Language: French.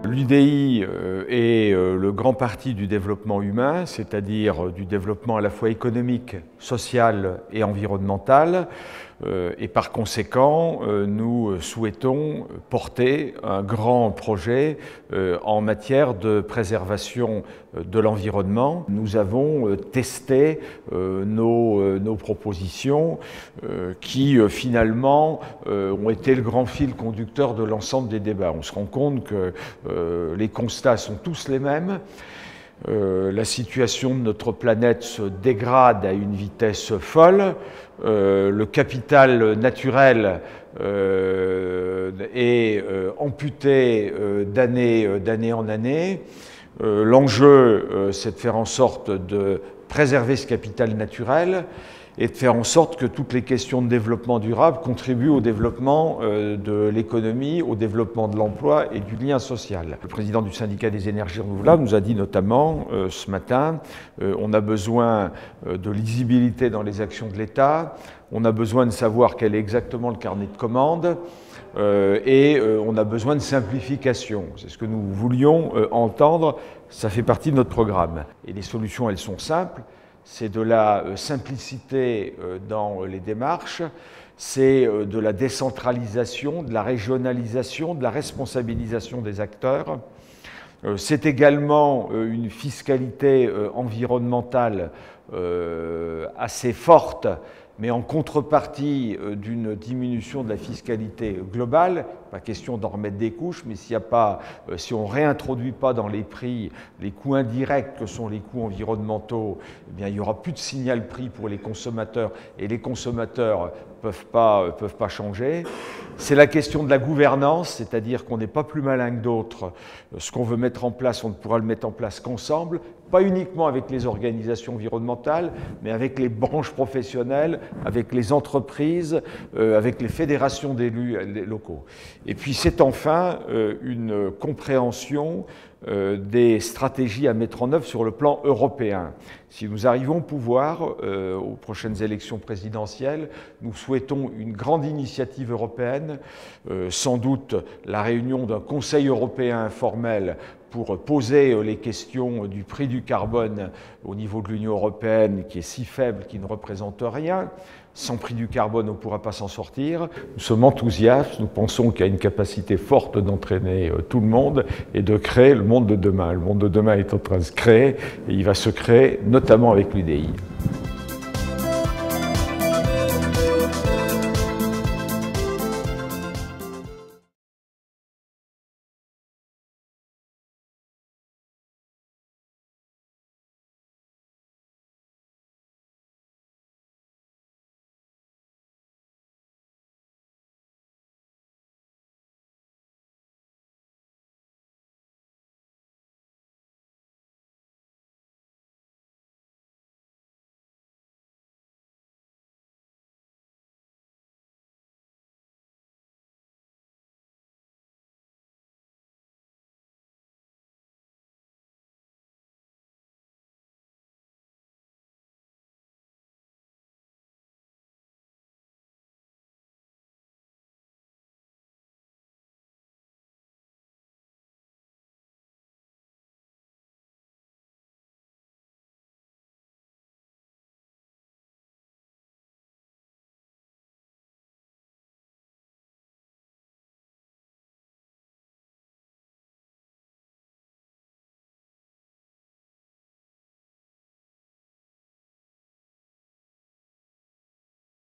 L'UDI est le grand parti du développement humain, c'est-à-dire du développement à la fois économique, social et environnemental. Et par conséquent, nous souhaitons porter un grand projet en matière de préservation de l'environnement. Nous avons testé nos propositions qui finalement ont été le grand fil conducteur de l'ensemble des débats. On se rend compte que les constats sont tous les mêmes. La situation de notre planète se dégrade à une vitesse folle. Le capital naturel est amputé d'année en année. L'enjeu, c'est de faire en sorte de préserver ce capital naturel et de faire en sorte que toutes les questions de développement durable contribuent au développement de l'économie, au développement de l'emploi et du lien social. Le président du syndicat des énergies renouvelables nous a dit notamment ce matin, on a besoin de lisibilité dans les actions de l'État, on a besoin de savoir quel est exactement le carnet de commandes, et on a besoin de simplification. C'est ce que nous voulions entendre, ça fait partie de notre programme. Et les solutions, elles sont simples. C'est de la simplicité dans les démarches, c'est de la décentralisation, de la régionalisation, de la responsabilisation des acteurs. C'est également une fiscalité environnementale assez forte, mais en contrepartie d'une diminution de la fiscalité globale. Pas question d'en remettre des couches, mais si on ne réintroduit pas dans les prix les coûts indirects que sont les coûts environnementaux, eh bien, il n'y aura plus de signal prix pour les consommateurs et les consommateurs ne peuvent pas changer. C'est la question de la gouvernance, c'est-à-dire qu'on n'est pas plus malin que d'autres. Ce qu'on veut mettre en place, on ne pourra le mettre en place qu'ensemble, pas uniquement avec les organisations environnementales, mais avec les branches professionnelles, avec les entreprises, avec les fédérations d'élus locaux. Et puis c'est enfin une compréhension des stratégies à mettre en œuvre sur le plan européen. Si nous arrivons au pouvoir aux prochaines élections présidentielles, nous souhaitons une grande initiative européenne, sans doute la réunion d'un Conseil européen informel pour poser les questions du prix du carbone au niveau de l'Union européenne, qui est si faible, qui ne représente rien. Sans prix du carbone, on ne pourra pas s'en sortir. Nous sommes enthousiastes, nous pensons qu'il y a une capacité forte d'entraîner tout le monde et de créer le monde de demain. Le monde de demain est en train de se créer et il va se créer notamment avec l'UDI.